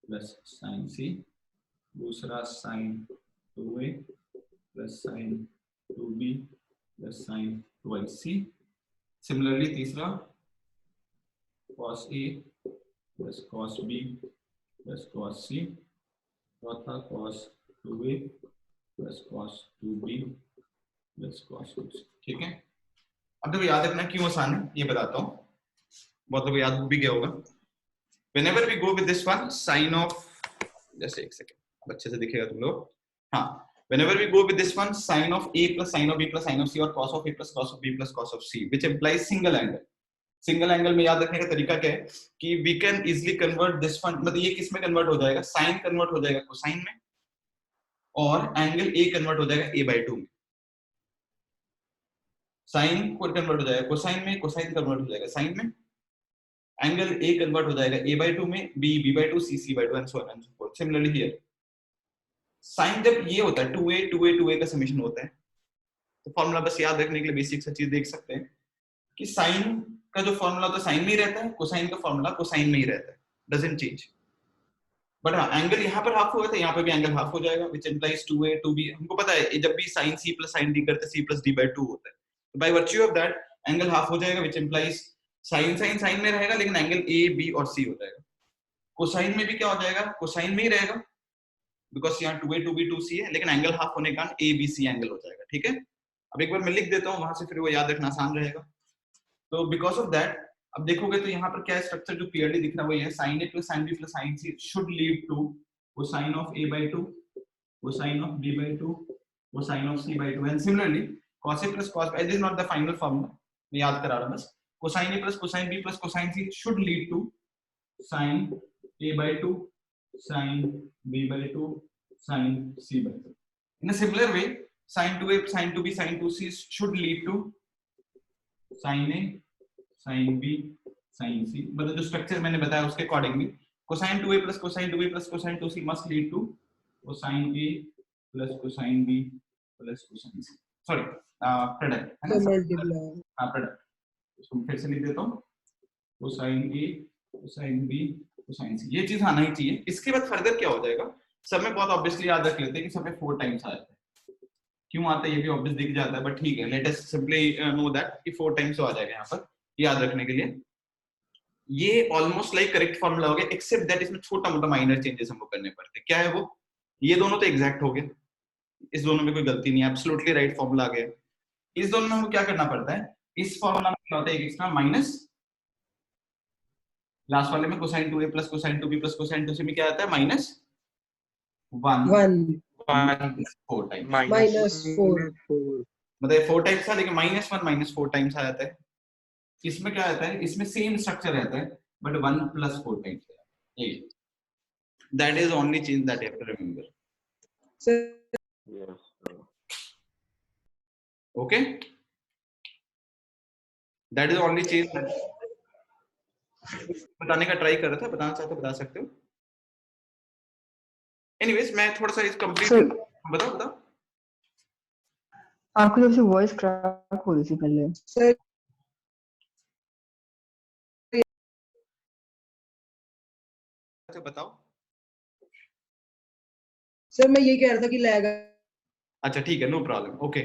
plus sin c, दूसरा sin 2a plus sin 2b plus sin 2c, similarly तीसरा cos a plus cos b plus cos c, चौथा cos 2a plus cos 2b plus cos 2c, ठीक है। अब देखो याद रखना क्यों आसान है ये बताता हूँ, बहुत लोग याद भी गया होगा। whenever we go with this one sin of, just एक सेकंड अच्छे से दिखेगा तुम लोग, हाँ, whenever we go with this one sin of a plus sin of b plus sin of c और cos of a plus cos of b plus cos of c which implies single angle, single angle में याद रखने का तरीका क्या है कि we can easily convert this one, मतलब ये किस में कन्वर्ट हो जाएगा, साइन कन्वर्ट हो जाएगा कोसाइन में, और एंगल ए कन्वर्ट हो जाएगा a/2 में, साइन को कन्वर्ट हो जाएगा कोसाइन में, कोसाइन कन्वर्ट हो जाएगा साइन में, एंगल ए कन्वर्ट हो जाएगा a/2 में, b b/2 c c/2 and so on and so fourth. Similarly here sine जब ये होता है 2a का समेशन होता है, तो फॉर्मूला बस याद रखने के लिए बेसिक सा चीज देख सकते हैं कि साइन का जो फॉर्मूला होता है साइन में ही रहता है, कोसाइन का फॉर्मूला कोसाइन में ही रहता है, डजंट चेंज। बट हाँ एंगल यहाँ पर हाफ हुआ था, यहाँ पे भी एंगल हाफ हो जाएगा, which implies 2a 2b, हमको पता है जब भी sin c plus sin d करते c plus d/2 होता है, तो by virtue of that angle half हो जाएगा, which implies sin में रहेगा लेकिन एंगल a b और c हो जाएगा। कोसाइन में भी क्या हो जाएगा, कोसाइन में ही रहेगा, बिकॉज यहाँ 2a 2b 2c है, लेकिन एंगल हाफ होने का a b c एंगल हो जाएगा, ठीक है। अब एक बार मैं लिख देता हूँ, वहां से फिर वो याद रखना आसान रहेगा। तो बिकॉज ऑफ दैट अब देखोगे तो यहाँ पर क्या स्ट्रक्चर जो क्लियरली दिख रहा है वो ये है, sin a plus sin b plus sin c should lead to cosine of a/2 cosine of b/2 cosine of c/2 and similarly cos a plus cos b, this is not the final formula, मैं याद करा रहा हूँ बस, cosine a plus cosine b plus cosine c should lead to sin a/2 sin b/2 sin c/2। in a similar way sin 2a sin 2b sin 2c should lead to sin a sin b sin c, मतलब जो structure मैंने बताया उसके accordingly cosine 2a plus cosine 2b plus cosine 2c must lead to cosine a plus cosine b plus cosine c, sorry product है ना, हाँ product, इसको फिर से लिख देता हूँ cosine a cosine b cosine c, ये चीज आना ही चाहिए। इसके बाद फर्दर क्या हो जाएगा, सब में बहुत ऑब्वियसली याद रख लेते हैं कि सब में 4 टाइम्स आ जाता है, क्यों आता है ये भी ऑब्वियस दिख जाता है, बट ठीक है, let us simply know that कि 4 टाइम्स आ जाएगा यहाँ पर, याद रखने के लिए। ये ऑलमोस्ट लाइक करेक्ट फॉर्मूला हो गया, एक्सेप्ट दैट इसमें छोटा मोटा माइनर चेंजेस हमको करने पड़ते हैं। क्या है वो, ये दोनों तो एग्जैक्ट हो गए, इस दोनों में कोई गलती नहीं है, एब्सोल्युटली राइट फॉर्मूला आ गया। इस दोनों में हमको क्या करना पड़ता है, इस फॉर्मूला में क्या होता है, एक एक्स्ट्रा माइनस, लास्ट वाले में cosine 2a plus cosine 2b plus cosine 2c में क्या आता है, -1 4 टाइम्स -4 मतलब 4 टाइम्स था, लेकिन -1 -4 टाइम्स आ जाता है। इसमें क्या आता है, इसमें सेम स्ट्रक्चर रहता है बट 1 + 4 टाइम्स, ये that is only change that you have to remember. Okay, that is only change बताने का ट्राई कर रहा था, बताना चाहते बता सकते हो। एनीवेज मैं थोड़ा सा इस कंप्लीट बताओ आपकी तरफ से वॉइस क्रैक हो रही थी पहले सर। बताओ सर मैं ये कह रहा था कि लैग, अच्छा ठीक है, नो प्रॉब्लम, ओके।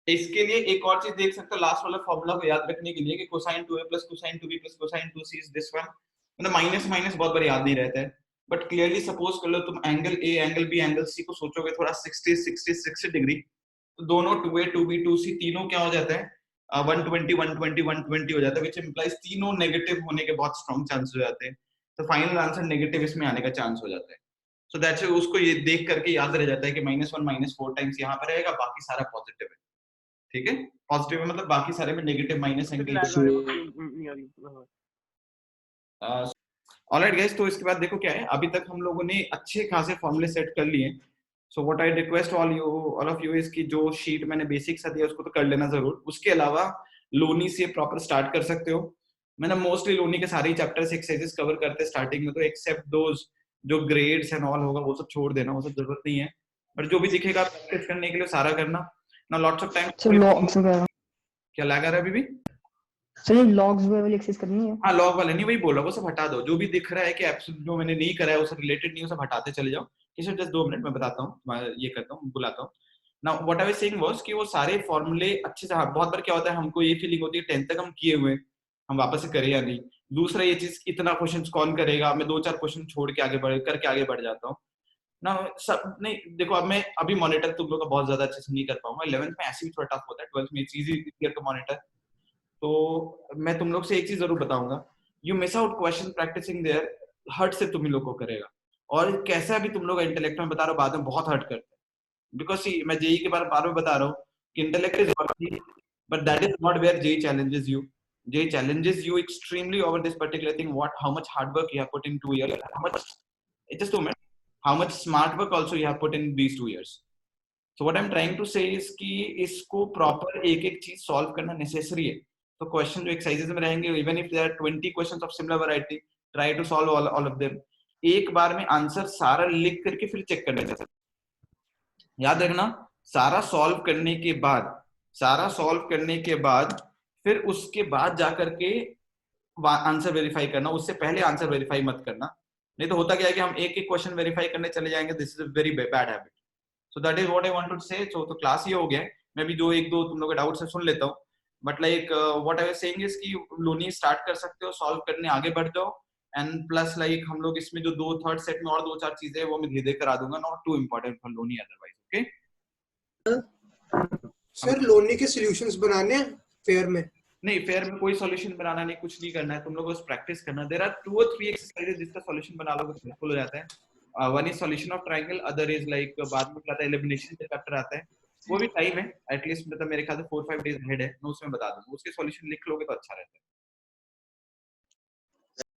इसके लिए एक और चीज देख सकते हो, लास्ट वाला फॉर्मूला को याद रखने के लिए कि cosine 2a plus cosine 2b plus cosine 2c is this one. मतलब माइनस माइनस बहुत बार याद नहीं रहता है, बट क्लियरली सपोज कर लो तुम angle A angle B angle C को सोचोगे थोड़ा 60 डिग्री, तो दोनों 2a 2b 2c तीनों क्या हो जाता है 120 120 120 हो जाता है, व्हिच इंप्लाइज तीनों नेगेटिव होने के बहुत स्ट्रॉन्ग चांसेस हो जाते हैं। तो फाइनल आंसर नेगेटिव इसमें आने का चांस हो जाता है। सो दैट्स उसको ये देख करके याद रह जाता है कि -1 -4 टाइम्स यहाँ पर रहेगा, बाकी सारा पॉजिटिव है। ठीक है, पॉजिटिव है मतलब बाकी सारे में negative minus angle. Alright guys, तो इसके बाद देखो क्या है, अभी तक हम लोगों ने अच्छे खासे फॉर्मूले सेट कर लिए। So what I request all of you is कि जो शीट मैंने बेसिक सा दिया उसको तो कर लेना जरूर। उसके अलावा लोनी से प्रॉपर स्टार्ट कर सकते हो। मैंने मोस्टली लोनी के सारे चैप्टर्स एक्सरसाइजेस कवर करते स्टार्टिंग में, तो एक्सेप्ट दोज जो ग्रेड्स एंड ऑल होगा वो सब छोड़ देना, वो सब जरूरत नहीं है। बट जो भी दिखेगा प्रैक्टिस करने के लिए सारा करना ना। Lots of time sir logs वगैरह, क्या लगा रहा है अभी भी? सर ये लॉग्स वगैरह वाली एक्सरसाइज करनी है? हाँ, लॉग वाले नहीं, वही बोल रहा, वो सब हटा दो। जो भी दिख रहा है कि एब्सोल्यूट जो मैंने नहीं करा है उससे रिलेटेड नहीं, वो सब हटाते चले जाओ। किसी जस्ट 2 मिनट मैं बताता हूँ, ये करता हूँ, बुलाता हूँ। Now what I was saying was कि वो सारे फॉर्मूले अच्छे से, बहुत बार क्या होता है हमको ये फीलिंग होती है 10th तक हम किए हुए, हम वापस से करें या नहीं। दूसरा ये चीज इतना क्वेश्चन कौन करेगा, मैं 2-4 क्वेश्चन छोड़ के आगे बढ़ जाता हूँ ना। सब नहीं, देखो अब मैं अभी मॉनिटर तुम लोग का बहुत ज्यादा अच्छे से नहीं कर पाऊंगा। 11th में ऐसे भी थोड़ा टफ होता है, 12th में इट्स इजी टू मॉनिटर। तो मैं तुम लोग से एक चीज जरूर बताऊंगा, you miss out question practicing there, heart से तुम लोग को करेगा। और कैसा भी तुम लोग इंटेलेक्ट में बता रहे हो, बाद में बहुत हर्ट करते हैं। बिकॉज मैं जेई के बारे में बता रहा हूँ कि intellect is but that is not where JEE challenges you. JEE challenges you extremely over this particular thing, how much hard work you have put in 2 years, just 2 minutes, how much smart work also you have put in these 2 years. So what I'm trying to say is कि इसको proper एक एक चीज solve करना necessary है। तो question जो exercises में रहेंगे, even if there are 20 questions of similar variety, try to solve all of them. एक बार में आंसर सारा लिख करके फिर चेक करना चाहिए। याद रखना, सारा सॉल्व करने के बाद फिर उसके बाद जाकर के आंसर वेरीफाई करना, उससे पहले आंसर वेरीफाई मत करना। नहीं तो होता क्या है कि हम एक एक क्वेश्चन वेरीफाई करने चले जाएंगे, this is a very bad habit. So that is what I wanted to say. तो क्लास ये हो गया, मैं भी जो एक दो तुम लोग के डाउट्स है सुन लेता हूँ। But like what I was saying is कि लोनी स्टार्ट कर सकते हो, सॉल्व करने आगे बढ़ जाओ। एंड प्लस लाइक हम लोग इसमें जो थर्ड सेट में और 2-4 चीजें है वो मैं धीरे करा दूंगा, not two important for Loni otherwise. Okay sir, Loni के सॉल्यूशंस बनाने हैं फेयर में? नहीं, फेयर में कोई सॉल्यूशन बनाना नहीं, कुछ नहीं करना है, तुम लोग बस प्रैक्टिस करना। देयर आर 2 or 3 एक्सरसाइजेस जिसका सॉल्यूशन बना लोगे तो फुल हो जाता है। One is solution of triangle, other is like बाद में आता है एलिमिनेशन का चैप्टर आता है, वो भी टाइम है एटलीस्ट, मतलब मेरे ख्याल से 4-5 डेज हेड है, मैं उसमें बता दूंगा। उसके सॉल्यूशन लिख लोगे तो अच्छा रहता है।